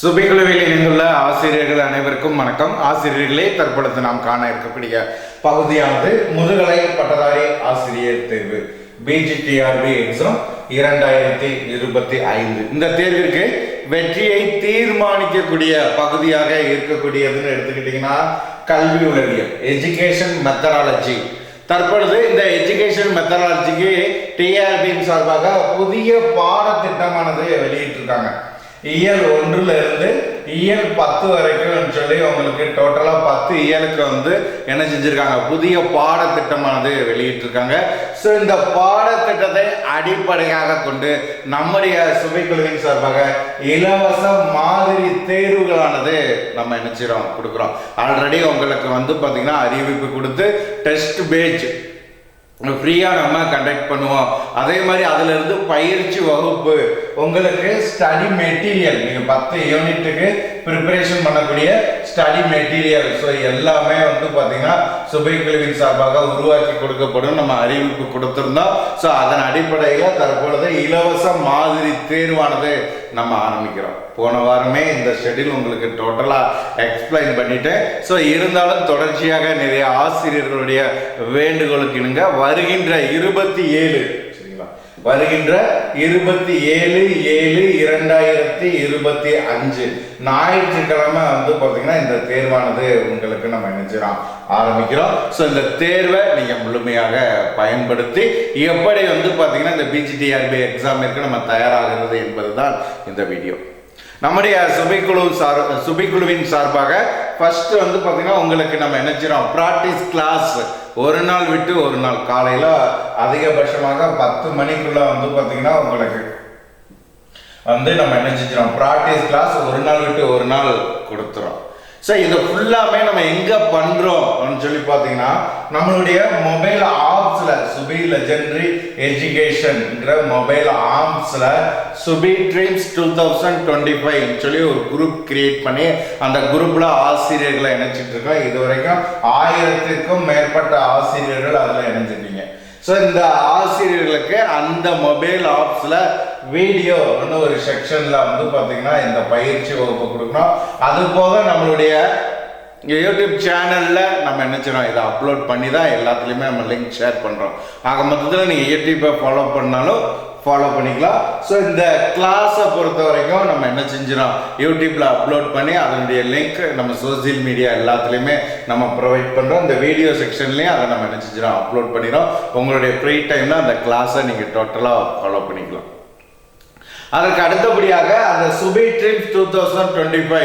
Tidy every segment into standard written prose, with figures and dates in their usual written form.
சுபிக்குழுவில் இணைந்துள்ள ஆசிரியர்கள் அனைவருக்கும் வணக்கம். ஆசிரியர்களே, தற்பொழுது நாம் காண இருக்கக்கூடிய பகுதியானது முதுகலை பட்டதாரி ஆசிரியர் தேர்வு பிஜிடிஆர்பி எக்ஸாம் 2025. இந்த தேர்விற்கு வெற்றியை தீர்மானிக்கக்கூடிய பகுதியாக இருக்கக்கூடியதுன்னு எடுத்துக்கிட்டீங்கன்னா கல்வி உளவியல், எஜுகேஷன் மெத்தடாலஜி. தற்பொழுது இந்த எஜுகேஷன் மெத்தடாலஜிக்கு டிஆர்பியின் சார்பாக புதிய பாடத்திட்டமானது வெளியிட்டிருக்காங்க. இயல் 1ல இருந்து இயல் 10 வரைக்கும் சொல்லி உங்களுக்கு டோட்டலா 10 இயலுக்கு என்ன செஞ்சிருக்காங்க, புதிய பாடத்திட்டமானது வெளியிட்டிருக்காங்க. ஸோ இந்த பாடத்திட்டத்தை அடிப்படையாக கொண்டு நம்முடைய சுபைக்குழுவின் சார்பாக இலவச மாதிரி தேர்வுகளானது நம்ம நினைச்சிரோம் கொடுக்குறோம். ஆல்ரெடி உங்களுக்கு பார்த்தீங்கன்னா அறிவிப்பு கொடுத்து டெஸ்ட் பேட்ச் ஃப்ரீயாக நம்ம கண்டக்ட் பண்ணுவோம். அதே மாதிரி அதுல இருந்து பயிற்சி வகுப்பு, உங்களுக்கு ஸ்டடி மெட்டீரியல், நீங்கள் 10 யூனிட்டுக்கு ப்ரிப்பரேஷன் பண்ணக்கூடிய ஸ்டடி மெட்டீரியல், ஸோ எல்லாமே பார்த்தீங்கன்னா சுபைக்குழுவின் சார்பாக உருவாக்கி கொடுக்கப்படும். நம்ம அறிவிப்பு கொடுத்துருந்தோம். ஸோ அதன் அடிப்படையில் தற்பொழுது இலவச மாதிரி தேர்வானது நம்ம ஆரம்பிக்கிறோம். போன வாரமே இந்த ஷெட்யூல் உங்களுக்கு டோட்டலாக எக்ஸ்பிளைன் பண்ணிட்டேன். ஸோ இருந்தாலும் தொடர்ச்சியாக நிறைய ஆசிரியர்களுடைய வேண்டுகோளுக்கு இணங்க வருகின்ற 27 27/7/2025 ஞாயிற்றுக்கிழமை பார்த்தீங்கன்னா இந்த தேர்வானது உங்களுக்கு நம்ம நினைச்சிடலாம் ஆரம்பிக்கிறோம். ஸோ இந்த தேர்வை நீங்க முழுமையாக பயன்படுத்தி எப்படி பார்த்தீங்கன்னா இந்த பிஜிடிஆர்பி எக்ஸாமிற்கு நம்ம தயாராகிறது என்பதுதான் இந்த வீடியோ. நம்முடைய சுபைக்குழுவின் சார்பாக ஃபர்ஸ்ட் பார்த்தீங்கன்னா உங்களுக்கு நம்ம நினைச்சிடோம் ப்ராக்டிஸ் கிளாஸ் ஒரு நாள் விட்டு ஒரு நாள் காலையில அதிகபட்சமாக 10 மணிக்குள்ள பார்த்தீங்கன்னா உங்களுக்கு நம்ம என்ன செஞ்சிடும் ப்ராக்டிஸ் கிளாஸ் ஒரு நாள் விட்டு ஒரு நாள் கொடுத்துறோம். ஸோ இதை ஃபுல்லாமே நம்ம எங்க பண்றோம் சொல்லி பார்த்தீங்கன்னா நம்மளுடைய மொபைல் ஆப்ஸ்ல சுபி லெஜெண்டரி எஜுகேஷன்ங்கிற மொபைல் ஆப்ஸ்ல சுபி ட்ரீம்ஸ் 2025 சொல்லி ஒரு குரூப் கிரியேட் பண்ணி அந்த குரூப்ல ஆசிரியர்களை இணைச்சிட்டு இருக்கோம். இது வரைக்கும் 1000க்கும் மேற்பட்ட ஆசிரியர்கள் அதுல இணைஞ்சிட்டீங்க. ஸோ இந்த ஆசிரியர்களுக்கு அந்த மொபைல் ஆப்ஸ்ல வீடியோ ஒரு செக்ஷன்ல பார்த்தீங்கன்னா இந்த பயிற்சி வகுப்பு கொடுக்கணும். அது போக நம்மளுடைய யூடியூப் சேனல்ல நம்ம நினைச்சிடும் இதை அப்லோட் பண்ணி தான் எல்லாத்துலேயுமே நம்ம லிங்க் ஷேர் பண்றோம். ஆக மொத்தத்தில் நீங்க யூடியூப்பை ஃபாலோ பண்ணாலும் ஃபாலோ பண்ணிக்கலாம். ஸோ இந்த கிளாஸை பொறுத்த வரைக்கும் நம்ம என்ன செஞ்சிடும் யூடியூப்ல அப்லோட் பண்ணி அதனுடைய லிங்க் நம்ம சோசியல் மீடியா எல்லாத்துலேயுமே நம்ம ப்ரொவைட் பண்ணுறோம். இந்த வீடியோ செக்ஷன்லேயும் அதை நம்ம என்ன செஞ்சிடும் அப்லோட் பண்ணிடும். உங்களுடைய ஃப்ரீ டைம்ல அந்த கிளாஸை நீங்கள் டோட்டலாக ஃபாலோ பண்ணிக்கலாம். அதற்கு அடுத்தபடியாக அந்த சுபி ட்ரீம்ஸ் 2025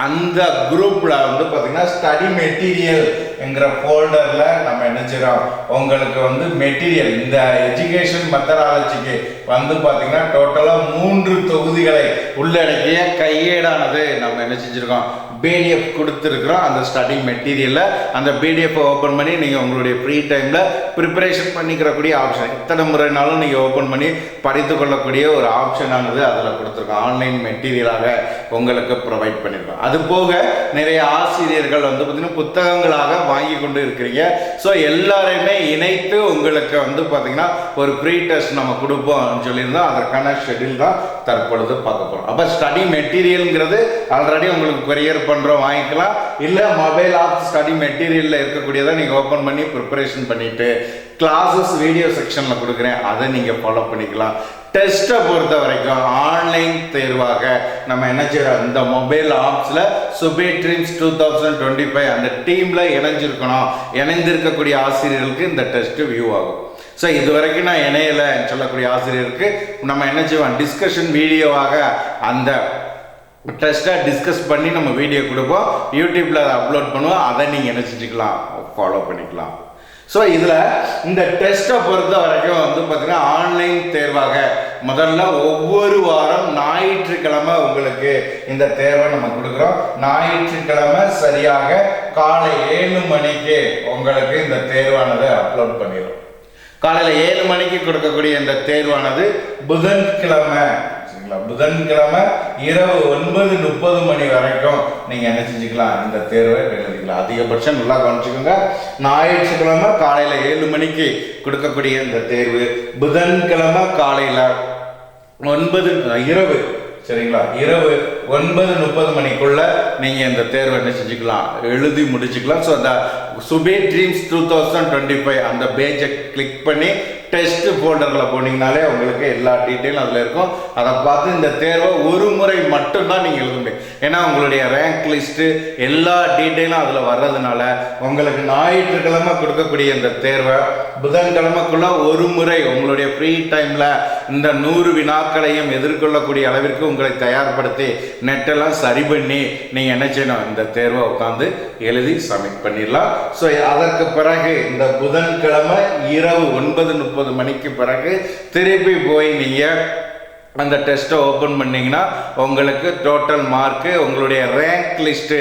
அந்த குரூப்ல பார்த்தீங்கன்னா ஸ்டடி மெட்டீரியல் என்கிற ஃபோல்டர்ல நம்ம என்ன செய்யறோம் உங்களுக்கு மெட்டீரியல் இந்த எஜுகேஷன் மெத்தடாலஜிக்கு பார்த்தீங்கன்னா டோட்டலா 3 தொகுதிகளை உள்ளடக்கிய கையேடானது நம்ம என்ன செஞ்சிருக்கோம் பிடிஎஃப் கொடுத்துருக்குறோம். அந்த ஸ்டடி மெட்டீரியல்ல அந்த பிடிஎஃப் ஓப்பன் பண்ணி நீங்க உங்களுடைய ஃப்ரீ டைம்ல ப்ரிப்பரேஷன் பண்ணிக்கிறக்கூடிய ஆப்ஷன் எத்தனை முறைனாலும் நீங்க ஓப்பன் பண்ணி படித்து கொள்ளக்கூடிய ஒரு ஆப்ஷனானது அதில் கொடுத்துருக்கோம். ஆன்லைன் மெட்டீரியலாக உங்களுக்கு ப்ரொவைட் பண்ணியிருக்கோம். அது போக நிறைய ஆசிரியர்கள் பார்த்தீங்கன்னா புத்தகங்களாக வாங்கி கொண்டு இருக்கிறீங்க. ஸோ எல்லாரையுமே இணைத்து உங்களுக்கு பார்த்தீங்கன்னா ஒரு ப்ரீ டெஸ்ட் நம்ம கொடுப்போம் சொல்லியிருந்தோம். அதற்கான ஷெட்யூல் தான் தற்பொழுது பார்க்க போகிறோம். அப்போ ஸ்டடி மெட்டீரியல்ங்கிறது ஆல்ரெடி உங்களுக்கு கொரியர் பண்ணுறோம், வாங்கிக்கலாம். இல்லை மொபைல் ஆப் ஸ்டடி மெட்டீரியலில் இருக்கக்கூடியதை நீங்கள் ஓப்பன் பண்ணி ப்ரிப்பரேஷன் பண்ணிட்டு கிளாஸஸ் வீடியோ செக்ஷனில் கொடுக்குறேன், அதை நீங்கள் ஃபாலோ பண்ணிக்கலாம். டெஸ்ட்டை பொறுத்த வரைக்கும் ஆன்லைன் தேர்வாக நம்ம என்ன செய்யறோம் இந்த மொபைல் ஆப்ஸ்ல சுபி ட்ரீம்ஸ் 2025 அந்த டீம்ல இணைந்திருக்கக்கூடிய ஆசிரியர்களுக்கு இந்த டெஸ்ட் வியூ ஆகும். ஸோ இது வரைக்கும் நான் இணையல சொல்லக்கூடிய ஆசிரியருக்கு நம்ம என்ன செய்வோம் டிஸ்கஷன் வீடியோவாக அந்த டெஸ்ட்டை டிஸ்கஸ் பண்ணி நம்ம வீடியோ கொடுப்போம். யூடியூப்ல அதை அப்லோட் பண்ணுவோம். அதை நீங்கள் என்ன செஞ்சுக்கலாம் ஃபாலோ பண்ணிக்கலாம். ஸோ இதில் இந்த டெஸ்ட்டை பொறுத்த வரைக்கும் பார்த்தீங்கன்னா ஆன்லைன் தேர்வாக முதல்ல ஒவ்வொரு வாரம் ஞாயிற்றுக்கிழமை உங்களுக்கு இந்த தேர்வை நம்ம கொடுக்குறோம். ஞாயிற்றுக்கிழமை சரியாக காலை 7 மணிக்கு உங்களுக்கு இந்த தேர்வானது அப்லோட் பண்ணிடும். காலையில் 7 மணிக்கு கொடுக்கக்கூடிய இந்த தேர்வானது புதன்கிழமை இரவு 9:30 மணி வரைக்கும் நீங்க என்ன செஞ்சுக்கலாம் இந்த தேர்வை எழுதிக்கலாம். அதிகபட்சம் நல்லா கவனிச்சுக்கோங்க. ஞாயிற்றுக்கிழமை காலையில 7 மணிக்கு கொடுக்கக்கூடிய இந்த தேர்வு, புதன்கிழமை காலையில 9 இரவு சரிங்களா இரவு 9:30 மணிக்குள்ள நீங்க இந்த தேர்வை என்ன செஞ்சுக்கலாம், எழுதி முடிச்சுக்கலாம். ஸோ அந்த சுபே ட்ரீம்ஸ் 2025 அந்த பேஜை கிளிக் பண்ணி டெஸ்ட் ஃபோல்டரில் போனீங்கனாலே உங்களுக்கு எல்லா டீட்டெயிலும் அதில் இருக்கும். அதை பார்த்து இந்த தேர்வை ஒரு முறை மட்டும்தான் நீங்கள் எழுத முடியும். ஏன்னா உங்களுடைய ரேங்க் லிஸ்ட்டு எல்லா டீட்டெயிலும் அதில் வர்றதுனால உங்களுக்கு ஞாயிற்றுக்கிழமை கொடுக்கக்கூடிய இந்த தேர்வை புதன்கிழமைக்குள்ள ஒரு முறை உங்களுடைய ஃப்ரீ டைமில் இந்த 100 வினாக்களையும் எதிர்கொள்ளக்கூடிய அளவிற்கு உங்களை தயார்படுத்தி நெட்டெல்லாம் சரி பண்ணி நீங்கள் என்ன செய்யணும், இந்த தேர்வை உட்காந்து எழுதி சப்மிட் பண்ணிடலாம். ஸோ அதற்கு பிறகு இந்த புதன்கிழமை இரவு 9:30 மணிக்கு பிறகு திருப்பி போய் நீங்கள் அந்த டெஸ்ட்டை ஓப்பன் பண்ணிங்கன்னா உங்களுக்கு டோட்டல் மார்க்கு, உங்களுடைய ரேங்க் லிஸ்ட்டு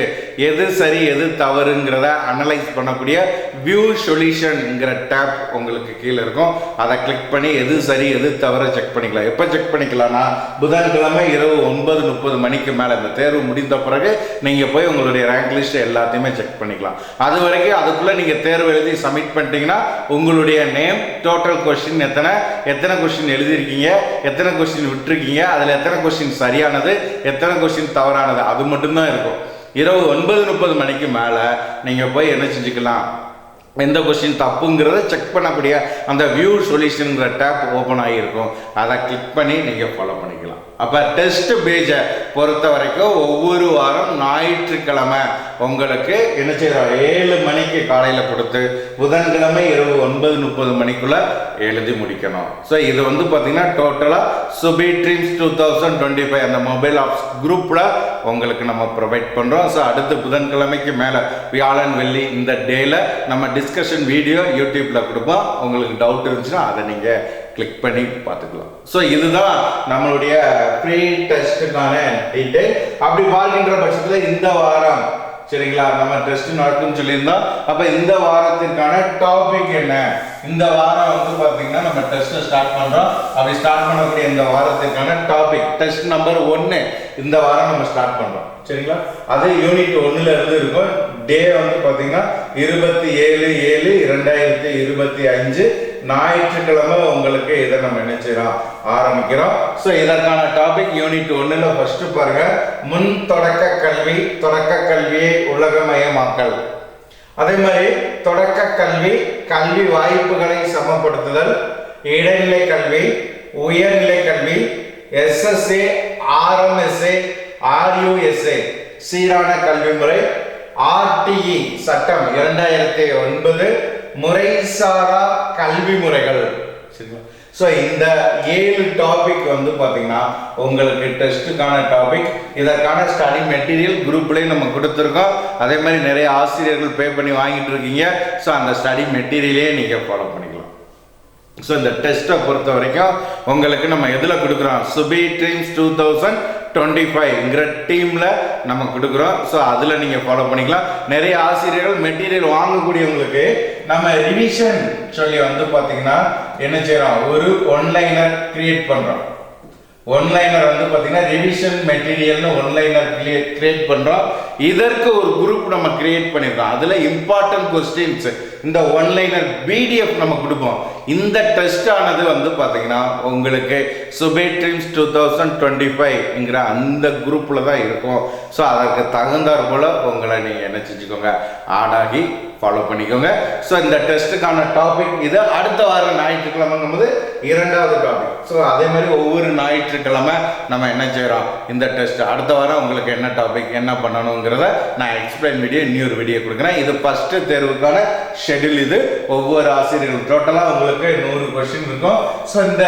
எது சரி எது தவறுங்கிறத அனலைஸ் பண்ணக்கூடிய வியூ சொல்யூஷன்ங்கிற டேப் உங்களுக்கு கீழே இருக்கும். அதை கிளிக் பண்ணி எது சரி எது தவறு செக் பண்ணிக்கலாம். எப்போ செக் பண்ணிக்கலாம்னா புதன்கிழமை இரவு 9:30 மணிக்கு மேலே இந்த தேர்வு முடிந்த பிறகு நீங்கள் போய் உங்களுடைய ரேங்க் லிஸ்ட் எல்லாத்தையுமே செக் பண்ணிக்கலாம். அது வரைக்கும் அதுக்குள்ளே நீங்கள் தேர்வு எழுதி சப்மிட் பண்ணிட்டீங்கன்னா உங்களுடைய நேம், டோட்டல் கொஸ்டின் எத்தனை கொஸ்டின் எழுதியிருக்கீங்க, எத்தனை கொஸ்டின் விட்டுருக்கீங்க, அதில் எத்தனை கொஸ்டின் சரியானது, எத்தனை கொஸ்டின் தவறானது, அது மட்டும்தான் இருக்கும். இரவு 9:30 மணிக்கு மேலே நீங்கள் போய் என்ன செஞ்சுக்கலாம், எந்த கொஸ்டின் தப்புங்கிறத செக் பண்ணக்கூடிய அந்த வியூ சொல்யூஷனுங்கிற டேப் ஓப்பன் ஆகியிருக்கும். அதை கிளிக் பண்ணி நீங்கள் ஃபாலோ பண்ணிக்கலாம். அப்போ டெஸ்ட் பேஜை பொறுத்த வரைக்கும் ஒவ்வொரு வாரம் ஞாயிற்றுக்கிழமை உங்களுக்கு என்ன செய்யறோம், 7 மணிக்கு காலையில் கொடுத்து புதன்கிழமை இரவு 9:30 மணிக்குள்ள எழுதி முடிக்கணும். ஸோ இது வந்து பார்த்தீங்கன்னா டோட்டலாக சுபி ட்ரீம்ஸ் 2025 அந்த மொபைல் ஆப்ஸ் குரூப்பில் உங்களுக்கு நம்ம ப்ரொவைட் பண்ணுறோம். ஸோ அடுத்த புதன்கிழமைக்கு மேலே வியாழன் வெள்ளி இந்த டேயில் நம்ம டிஸ்கஷன் வீடியோ யூடியூப்பில் கொடுப்போம். உங்களுக்கு டவுட் இருந்துச்சுன்னா அதை நீங்கள் கிளிக் பண்ணி பார்த்துக்கலாம். ஸோ இதுதான் நம்மளுடைய ஃப்ரீ டெஸ்ட்டுக்கான டீட்டெயில். அப்படி பார்க்கின்ற பட்சத்தில் இந்த வாரம் சரிங்களா நம்ம டெஸ்ட் நடக்கும்னு சொல்லியிருந்தோம். அப்போ இந்த வாரத்திற்கான டாபிக் என்ன, இந்த வாரம் வந்து பார்த்தீங்கன்னா நம்ம டெஸ்ட்டை ஸ்டார்ட் பண்ணுறோம். அப்படி ஸ்டார்ட் பண்ணக்கூடிய இந்த வாரத்திற்கான டாபிக் டெஸ்ட் நம்பர் 1 இந்த வாரம் நம்ம ஸ்டார்ட் பண்ணுறோம். சரிங்களா, அது யூனிட் 1ல இருந்து இருக்கும். டே வந்து பார்த்தீங்கன்னா 27/7/2025 ஞாயிற்றுக்கிழமை உங்களுக்கு இதை நம்ம என்ன செய்யறோம், ஆரம்பிக்கிறோம். ஸோ இதற்கான டாபிக் யூனிட் 1ல ஃபர்ஸ்ட் பாருங்க, முன் தொடக்க கல்வி, தொடக்க கல்வியை உலகமயமாக்கல். அதே மாதிரி தொடக்க கல்வி, கல்வி வாய்ப்புகளை சமப்படுத்துதல், இடைநிலை கல்வி, உயர்நிலை கல்வி, SSA, RMSA, RUSA சீரான கல்வி முறை, RTE சட்டம் 2009 முறைசாரா கல்வி முறைகள். ஸோ இந்த 7 டாபிக் வந்து பார்த்தீங்கன்னா உங்களுக்கு டெஸ்ட்டுக்கான டாபிக். இதற்கான ஸ்டடி மெட்டீரியல் குரூப்லேயும் நம்ம கொடுத்துருக்கோம். அதே மாதிரி நிறைய ஆசிரியர்கள் பே பண்ணி வாங்கிட்டு இருக்கீங்க. ஸோ அந்த ஸ்டடி மெட்டீரியலே நீங்கள் ஃபாலோ பண்ணிக்கலாம். ஸோ இந்த டெஸ்ட்டை பொறுத்த வரைக்கும் உங்களுக்கு நம்ம எதில் கொடுக்குறோம், சுபி ட்ரீம்ஸ் 2025ங்கிற டீமில் நம்ம கொடுக்குறோம். ஸோ அதில் நீங்கள் ஃபாலோ பண்ணிக்கலாம். நிறைய ஆசிரியர்கள் மெட்டீரியல் வாங்கக்கூடியவங்களுக்கு நம்ம ரிவிஷன் சொல்லி வந்து பார்த்தீங்கன்னா என்ன செய்கிறோம், ஒரு ஒன்லைனர் கிரியேட் பண்ணுறோம். ஒன்லைனர் வந்து பார்த்தீங்கன்னா ரிவிஷன் மெட்டீரியல்னு ஒன்லைனர் கிரியேட் பண்ணுறோம். இதற்கு ஒரு குரூப் நம்ம கிரியேட் பண்ணியிருக்கோம். அதில் இம்பார்ட்டன்ட் கொஸ்டின்ஸ் இந்த ஒன்லைனர் PDF நம்ம கொடுப்போம். இந்த டெஸ்ட் ஆனது வந்து பார்த்தீங்கன்னா உங்களுக்கு சுபே ட்ரீம்ஸ் 2025ங்கிற அந்த குரூப்பில் தான் இருக்கும். ஸோ அதற்கு தகுந்தாற் போல் உங்களை நீங்கள் என்ன செஞ்சுக்கோங்க, ஆடாகி ஃபாலோ பண்ணிக்கோங்க. ஸோ இந்த டெஸ்ட்டுக்கான டாபிக் இது. அடுத்த வாரம் ஞாயிற்றுக்கிழமைங்கும் போது 2வது டாபிக். ஸோ அதே மாதிரி ஒவ்வொரு ஞாயிற்றுக்கிழமை நம்ம என்ன செய்கிறோம், இந்த டெஸ்ட் அடுத்த வாரம் உங்களுக்கு என்ன டாபிக் என்ன பண்ணணுங்கிறத நான் எக்ஸ்பிளைன் வீடியோ இன்னொரு வீடியோ கொடுக்குறேன். இது ஃபஸ்ட்டு தேர்வுக்கான ஷெட்யூல். இது ஒவ்வொரு ஆசிரியர்கள் டோட்டலாக உங்களுக்கு 100 கொஸ்டின் இருக்கும். ஸோ இந்த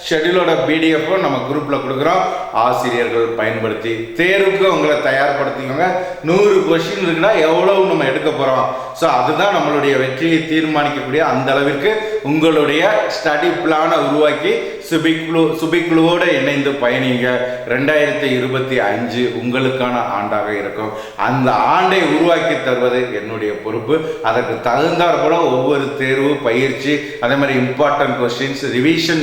ஷெட்யூலோட பிடிஎஃப்பும் நம்ம குரூப்பில் கொடுக்குறோம். ஆசிரியர்கள் பயன்படுத்தி தேர்வுக்கு உங்களை தயார்படுத்திக்கோங்க. 100 கொஸ்டின் இருக்குன்னா எவ்வளவு நம்ம எடுக்க போகிறோம். ஸோ அதுதான் நம்மளுடைய வெற்றியை தீர்மானிக்கக்கூடிய அந்த அளவிற்கு உங்களுடைய ஸ்டடி பிளானை உருவாக்கி சுபிக்குழுவோடு இணைந்து பயணிங்க. 2025 உங்களுக்கான ஆண்டாக இருக்கும். அந்த ஆண்டை உருவாக்கி தருவது என்னுடைய பொறுப்பு. அதற்கு தகுந்தாற் போல ஒவ்வொரு தேர்வு பயிற்சி, அதே மாதிரி இம்பார்ட்டன்ட் கொஸ்டின்ஸ், ரிவிஷன்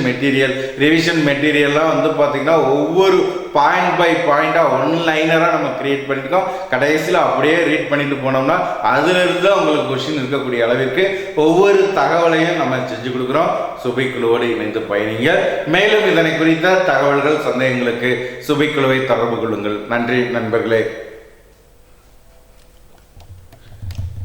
மெட்டீரியல்லாம் வந்து பார்த்தீங்கன்னா ஒவ்வொரு பாயிண்ட் பை பாயிண்டாக ஒன்லைனராக நம்ம கிரியேட் பண்ணியிருக்கோம். கடைசியில் அப்படியே ரீட் பண்ணிட்டு போனோம்னா அதிலிருந்து உங்களுக்கு கொஸ்டின் இருக்கக்கூடிய அளவிற்கு ஒவ்வொரு தகவலையும் நம்ம செஞ்சு கொடுக்குறோம். சுபைக்குழுவோடு இணைந்து பயணிங்க. மேலும் இதனை குறித்த தகவல்கள், சந்தேகங்களுக்கு சுபைக்குழுவை தொடர்பு கொள்ளுங்கள். நன்றி நண்பர்களே.